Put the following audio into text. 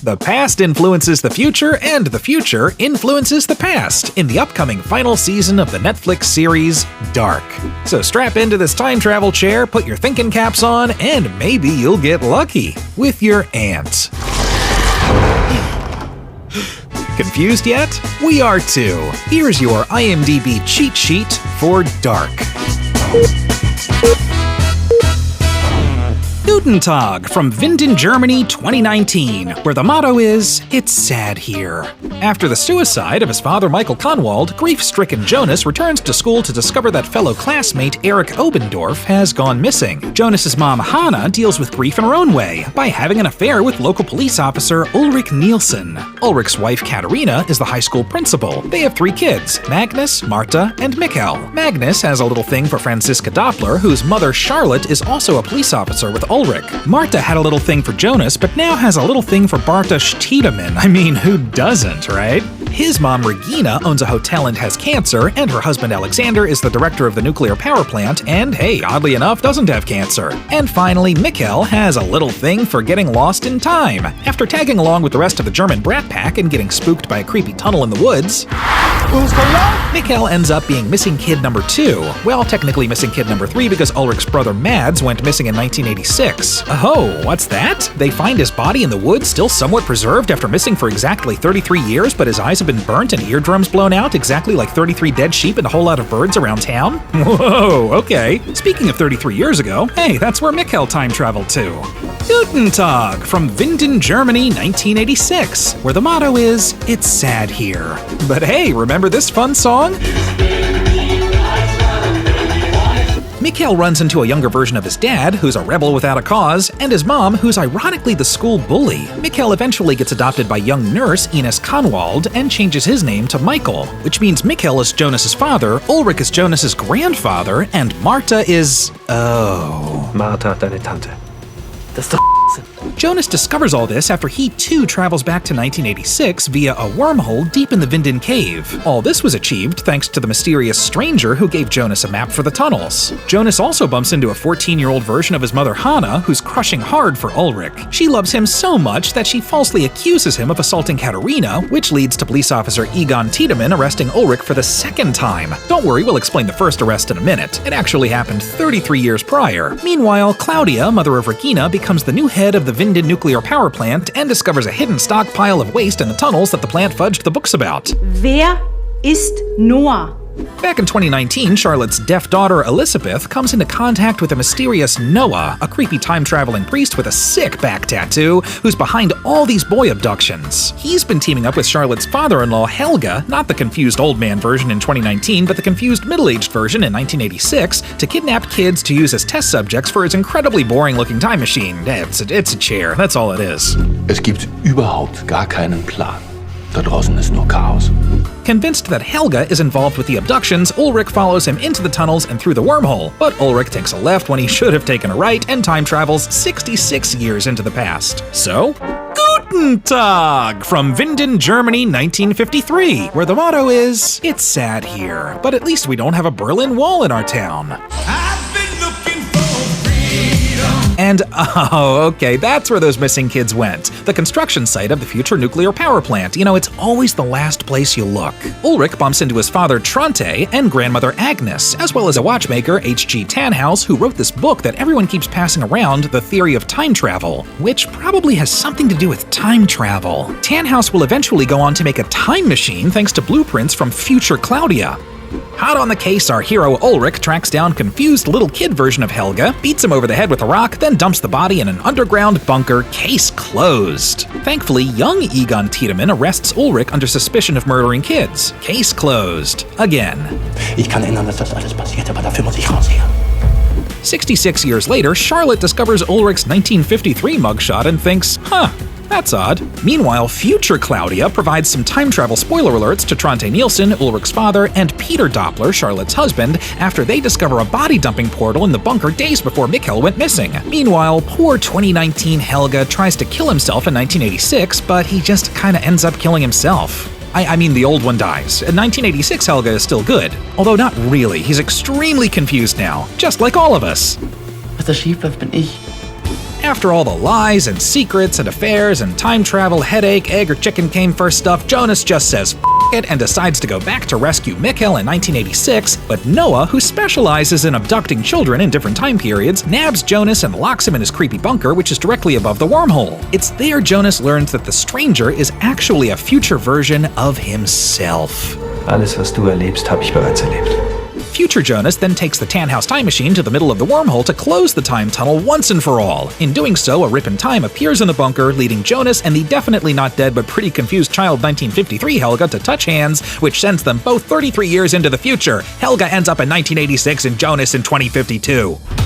The past influences the future, and the future influences the past in the upcoming final season of the Netflix series Dark. So strap into this time travel chair, put your thinking caps on, and maybe you'll get lucky with your aunt. Confused yet? We are too. Here's your IMDb cheat sheet for Dark. Guten Tag from Winden, Germany 2019, where the motto is, "It's sad here." After the suicide of his father Michael Conwald, grief-stricken Jonas returns to school to discover that fellow classmate Eric Obendorf has gone missing. Jonas's mom Hannah deals with grief in her own way by having an affair with local police officer Ulrich Nielsen. Ulrich's wife Katarina is the high school principal. They have 3 kids, Magnus, Marta, and Mikkel. Magnus has a little thing for Franziska Doppler, whose mother Charlotte is also a police officer with Ulrich. Marta had a little thing for Jonas, but now has a little thing for Bartosz Tiedemann. I mean, who doesn't, right? His mom Regina owns a hotel and has cancer, and her husband Alexander is the director of the nuclear power plant and, hey, oddly enough, doesn't have cancer. And finally, Mikkel has a little thing for getting lost in time. After tagging along with the rest of the German brat pack and getting spooked by a creepy tunnel in the woods, Mikkel ends up being missing kid number 2. Well, technically missing kid number 3 because Ulrich's brother Mads went missing in 1986. Oh, what's that? They find his body in the woods still somewhat preserved after missing for exactly 33 years, but his eyes have been burnt and eardrums blown out, exactly like 33 dead sheep and a whole lot of birds around town? Whoa, okay. Speaking of 33 years ago, hey, that's where Mikkel time traveled to. Guten Tag from Winden, Germany 1986, where the motto is, "It's sad here." But hey, remember this fun song? Mikkel runs into a younger version of his dad, who's a rebel without a cause, and his mom, who's ironically the school bully. Mikkel eventually gets adopted by young nurse Ines Conwald and changes his name to Michael, which means Mikkel is Jonas's father, Ulrich is Jonas's grandfather, and Marta is... Marta, deine Tante. Das ist doch Jonas discovers all this after he too travels back to 1986 via a wormhole deep in the Winden cave. All this was achieved thanks to the mysterious stranger who gave Jonas a map for the tunnels. Jonas also bumps into a 14-year-old version of his mother Hannah, who's crushing hard for Ulrich. She loves him so much that she falsely accuses him of assaulting Katarina, which leads to police officer Egon Tiedemann arresting Ulrich for the 2nd time. Don't worry, we'll explain the first arrest in a minute. It actually happened 33 years prior. Meanwhile, Claudia, mother of Regina, becomes the new head of the Winden nuclear power plant and discovers a hidden stockpile of waste in the tunnels that the plant fudged the books about. Wer ist Noah? Back in 2019, Charlotte's deaf daughter Elizabeth comes into contact with a mysterious Noah, a creepy time-traveling priest with a sick back tattoo who's behind all these boy abductions. He's been teaming up with Charlotte's father-in-law Helga, not the confused old man version in 2019, but the confused middle-aged version in 1986, to kidnap kids to use as test subjects for his incredibly boring-looking time machine. It's a chair, that's all it is. Es gibt überhaupt gar keinen Plan. Da draußen ist nur Chaos. Convinced that Helga is involved with the abductions, Ulrich follows him into the tunnels and through the wormhole, but Ulrich takes a left when he should have taken a right and time travels 66 years into the past. So, Guten Tag from Winden, Germany 1953, where the motto is, "It's sad here, but at least we don't have a Berlin Wall in our town." And okay, that's where those missing kids went. The construction site of the future nuclear power plant. You know, it's always the last place you look. Ulrich bumps into his father Trante and grandmother Agnes, as well as a watchmaker, H.G. Tannhaus, who wrote this book that everyone keeps passing around, The Theory of Time Travel, which probably has something to do with time travel. Tannhaus will eventually go on to make a time machine thanks to blueprints from future Claudia. Hot on the case, our hero Ulrich tracks down confused little kid version of Helga, beats him over the head with a rock, then dumps the body in an underground bunker, case closed. Thankfully, young Egon Tiedemann arrests Ulrich under suspicion of murdering kids. Case closed. Again. Ich kann ändern, dass das alles passiert, aber dafür muss ich raus hier. 66 years later, Charlotte discovers Ulrich's 1953 mugshot and thinks, that's odd. Meanwhile, future Claudia provides some time travel spoiler alerts to Trante Nielsen, Ulrich's father, and Peter Doppler, Charlotte's husband, after they discover a body dumping portal in the bunker days before Mikkel went missing. Meanwhile, poor 2019 Helga tries to kill himself in 1986, but he just kinda ends up killing himself. I mean, the old one dies. In 1986, Helga is still good. Although not really, he's extremely confused now, just like all of us. Was da schief läuft, bin ich. After all the lies and secrets and affairs and time travel, headache, egg or chicken came first stuff, Jonas just says F it and decides to go back to rescue Mikhail in 1986, but Noah, who specializes in abducting children in different time periods, nabs Jonas and locks him in his creepy bunker, which is directly above the wormhole. It's there Jonas learns that the stranger is actually a future version of himself. Alles, was du erlebst, habe ich bereits erlebt. Future Jonas then takes the Tannhaus time machine to the middle of the wormhole to close the time tunnel once and for all. In doing so, a rip in time appears in the bunker, leading Jonas and the definitely not dead but pretty confused child 1953 Helga to touch hands, which sends them both 33 years into the future. Helga ends up in 1986 and Jonas in 2052.